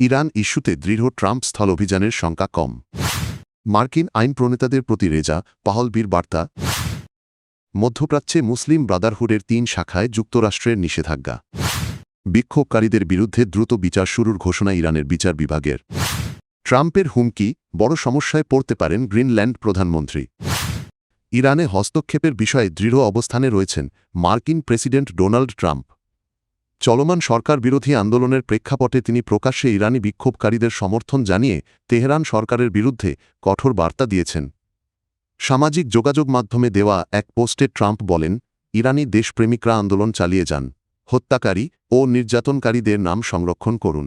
Iran ইস্যুতে দৃঢ় Trump স্থল অভিযানের শঙ্কা কম। মার্কিন আইন প্রণেতাদের প্রতি রেজা পাহলবির বার্তা। মধ্যপ্রাচ্যে মুসলিম ব্রাদারহুডের ৩ শাখায় যুক্তরাষ্ট্রের নিষেধাজ্ঞা। বিক্ষোভকারীদের বিরুদ্ধে দ্রুত বিচার শুরুর ঘোষণা ইরানের বিচার বিভাগের। ট্রাম্পের হুমকি, বড় সমস্যায় পড়তে পারেন গ্রিনল্যান্ড প্রধানমন্ত্রী। ইরানে হস্তক্ষেপের বিষয়ে দৃঢ় অবস্থানে রয়েছেন মার্কিন প্রেসিডেন্ট ডোনাল্ড ট্রাম্প। চলমান সরকার বিরোধী আন্দোলনের প্রেক্ষাপটে তিনি প্রকাশ্যে ইরানি বিক্ষোভকারীদের সমর্থন জানিয়ে তেহরান সরকারের বিরুদ্ধে কঠোর বার্তা দিয়েছেন। সামাজিক যোগাযোগ মাধ্যমে দেওয়া এক পোস্টে ট্রাম্প বলেন, ইরানি দেশপ্রেমিকরা আন্দোলন চালিয়ে যান, হত্যাকারী ও নির্যাতনকারীদের নাম সংরক্ষণ করুন,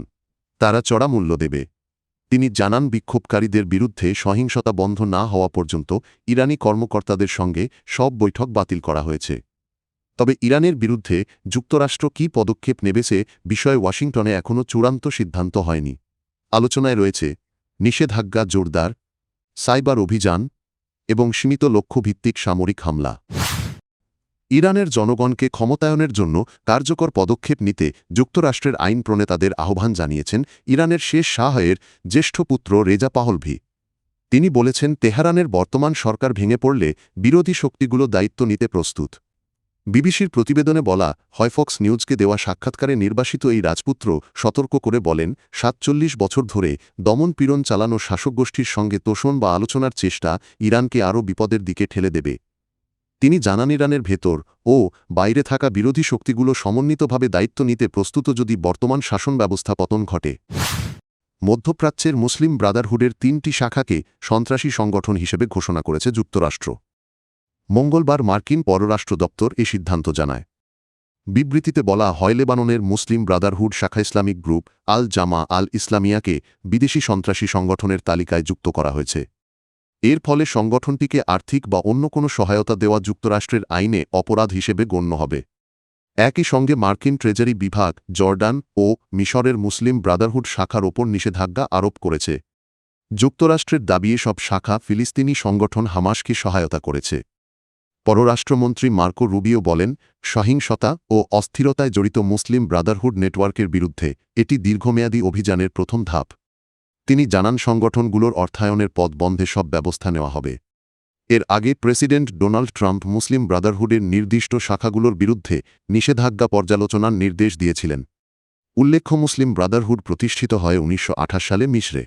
তারা চড়া মূল্য দেবে। তিনি জানান, বিক্ষোভকারীদের বিরুদ্ধে সহিংসতা বন্ধ না হওয়া পর্যন্ত ইরানি কর্মকর্তাদের সঙ্গে সব বৈঠক বাতিল করা হয়েছে। তবে ইরানের বিরুদ্ধে যুক্তরাষ্ট্র কী পদক্ষেপ নেবে সে বিষয়ে ওয়াশিংটনে এখনও চূড়ান্ত সিদ্ধান্ত হয়নি। আলোচনায় রয়েছে নিষেধাজ্ঞা জোরদার, সাইবার অভিযান এবং সীমিত লক্ষ্যভিত্তিক সামরিক হামলা। ইরানের জনগণকে ক্ষমতায়নের জন্য কার্যকর পদক্ষেপ নিতে যুক্তরাষ্ট্রের আইন প্রণেতাদের আহ্বান জানিয়েছেন ইরানের শেষ শাহের জ্যেষ্ঠ পুত্র রেজা পাহলভি। তিনি বলেছেন, তেহরানের বর্তমান সরকার ভেঙে পড়লে বিরোধী শক্তিগুলো দায়িত্ব নিতে প্রস্তুত। বিবিসির প্রতিবেদনে বলা হয়, ফক্স নিউজকে দেওয়া সাক্ষাৎকারে নির্বাসিত এই রাজপুত্র সতর্ক করে বলেন, ৪৭ বছর ধরে দমনপীড়ন চালানো শাসকগোষ্ঠীর সঙ্গে তোষণ বা আলোচনার চেষ্টা ইরানকে আরও বিপদের দিকে ঠেলে দেবে। তিনি জানান, ইরানের ভেতর ও বাইরে থাকা বিরোধী শক্তিগুলো সমন্বিতভাবে দায়িত্ব নিতে প্রস্তুত যদি বর্তমান শাসন ব্যবস্থা পতন ঘটে। মধ্যপ্রাচ্যের মুসলিম ব্রাদারহুডের ৩টি শাখাকে সন্ত্রাসী সংগঠন হিসেবে ঘোষণা করেছে যুক্তরাষ্ট্র। মঙ্গলবার মার্কিন পররাষ্ট্র দপ্তর এ সিদ্ধান্ত জানায়। বিবৃতিতে বলা হয়, লেবাননের মুসলিম ব্রাদারহুড শাখা ইসলামিক গ্রুপ আল জামা আল ইসলামিয়াকে বিদেশি সন্ত্রাসী সংগঠনের তালিকায় যুক্ত করা হয়েছে। এর ফলে সংগঠনটিকে আর্থিক বা অন্য কোনো সহায়তা দেওয়া যুক্তরাষ্ট্রের আইনে অপরাধ হিসেবে গণ্য হবে। একই সঙ্গে মার্কিন ট্রেজারি বিভাগ জর্ডান ও মিশরের মুসলিম ব্রাদারহুড শাখার ওপর নিষেধাজ্ঞা আরোপ করেছে। যুক্তরাষ্ট্রের দাবি, এসব শাখা ফিলিস্তিনি সংগঠন হামাসকে সহায়তা করেছে। পররাষ্ট্রমন্ত্রী মার্কো রুবিও বলেন, সহিংসতা ও অস্থিরতায় জড়িত মুসলিম ব্রাদারহুড নেটওয়ার্কের বিরুদ্ধে এটি দীর্ঘমেয়াদী অভিযানের প্রথম ধাপ। তিনি জানান, সংগঠনগুলোর অর্থায়নের পথ বন্ধে সব ব্যবস্থা নেওয়া হবে। এর আগে প্রেসিডেন্ট ডোনাল্ড ট্রাম্প মুসলিম ব্রাদারহুডের নির্দিষ্ট শাখাগুলোর বিরুদ্ধে নিষেধাজ্ঞা পর্যালোচনার নির্দেশ দিয়েছিলেন। উল্লেখ্য, মুসলিম ব্রাদারহুড প্রতিষ্ঠিত হয় ১৯২৮ সালে মিশরে।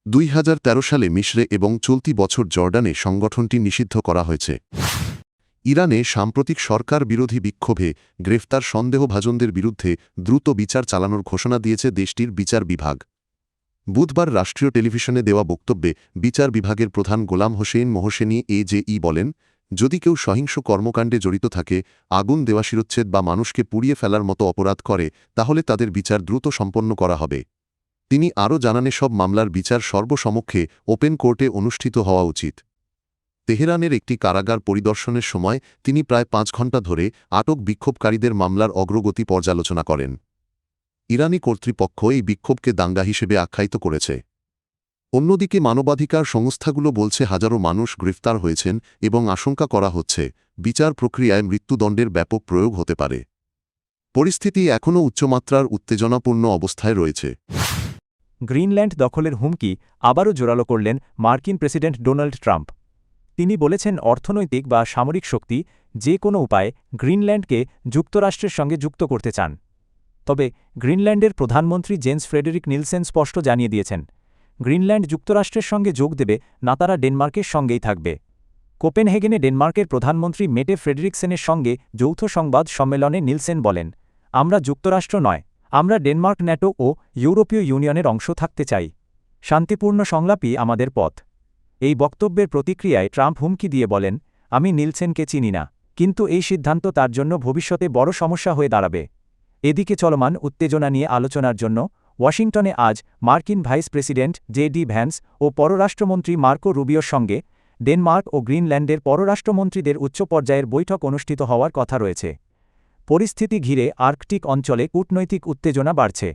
২০১৩ সালে মিশরে এবং চলতি বছর জর্ডানে সংগঠনটি নিষিদ্ধ করা হয়েছে। ইরানে সাম্প্রতিক সরকার বিরোধী বিক্ষোভে গ্রেফতার সন্দেহভাজনদের বিরুদ্ধে দ্রুত বিচার চালানোর ঘোষণা দিয়েছে দেশটির বিচার বিভাগ। বুধবার রাষ্ট্রীয় টেলিভিশনে দেওয়া বক্তব্যে বিচার বিভাগের প্রধান গোলাম হোসেন মোহসেনি এজেই বলেন, যদি কেউ সহিংস কর্মকাণ্ডে জড়িত থাকে, আগুন দেওয়া, শিরচ্ছেদ বা মানুষকে পুড়িয়ে ফেলার মতো অপরাধ করে, তাহলে তাদের বিচার দ্রুত সম্পন্ন করা হবে। তিনি আরও জানান, সব মামলার বিচার সর্বসমক্ষে ওপেন কোর্টে অনুষ্ঠিত হওয়া উচিত। তেহরানের একটি কারাগার পরিদর্শনের সময় তিনি প্রায় ৫ ঘণ্টা ধরে আটক বিক্ষোভকারীদের মামলার অগ্রগতি পর্যালোচনা করেন। ইরানি কর্তৃপক্ষ এই বিক্ষোভকে দাঙ্গা হিসেবে আখ্যায়িত করেছে। অন্যদিকে মানবাধিকার সংস্থাগুলো বলছে, হাজারো মানুষ গ্রেফতার হয়েছেন এবং আশঙ্কা করা হচ্ছে বিচার প্রক্রিয়ায় মৃত্যুদণ্ডের ব্যাপক প্রয়োগ হতে পারে। পরিস্থিতি এখনও উচ্চমাত্রার উত্তেজনাপূর্ণ অবস্থায় রয়েছে। গ্রিনল্যান্ড দখলের হুমকি আবারও জোরালো করলেন মার্কিন প্রেসিডেন্ট ডোনাল্ড ট্রাম্প। তিনি বলেছেন, অর্থনৈতিক বা সামরিক শক্তি যে কোনো উপায়ে গ্রিনল্যান্ডকে যুক্তরাষ্ট্রের সঙ্গে যুক্ত করতে চান। তবে গ্রিনল্যান্ডের প্রধানমন্ত্রী জেন্স ফ্রেডেরিক নিলসেন স্পষ্ট জানিয়ে দিয়েছেন, গ্রিনল্যান্ড যুক্তরাষ্ট্রের সঙ্গে যোগ দেবে না, তারা ডেনমার্কের সঙ্গেই থাকবে। কোপেনহেগেনে ডেনমার্কের প্রধানমন্ত্রী মেটে ফ্রেডরিকসেনের সঙ্গে যৌথ সংবাদ সম্মেলনে নিলসেন বলেন, আমরা যুক্তরাষ্ট্র নয়, আমরা ডেনমার্ক, ন্যাটো ও ইউরোপীয় ইউনিয়নের অংশ থাকতে চাই। শান্তিপূর্ণ সংলাপই আমাদের পথ। এই বক্তব্যের প্রতিক্রিয়ায় ট্রাম্প হুমকি দিয়ে বলেন, আমি নিলসেনকে চিনি না, কিন্তু এই সিদ্ধান্ত তার জন্য ভবিষ্যতে বড় সমস্যা হয়ে দাঁড়াবে। এদিকে চলমান উত্তেজনা নিয়ে আলোচনার জন্য ওয়াশিংটনে আজ মার্কিন ভাইস প্রেসিডেন্ট জে.ডি. ভ্যান্স ও পররাষ্ট্রমন্ত্রী মার্কো রুবিওর সঙ্গে ডেনমার্ক ও গ্রিনল্যান্ডের পররাষ্ট্রমন্ত্রীদের উচ্চ পর্যায়ের বৈঠক অনুষ্ঠিত হওয়ার কথা রয়েছে। পরিস্থিতি ঘিরে আর্কটিক অঞ্চলে কূটনৈতিক উত্তেজনা বাড়ছে।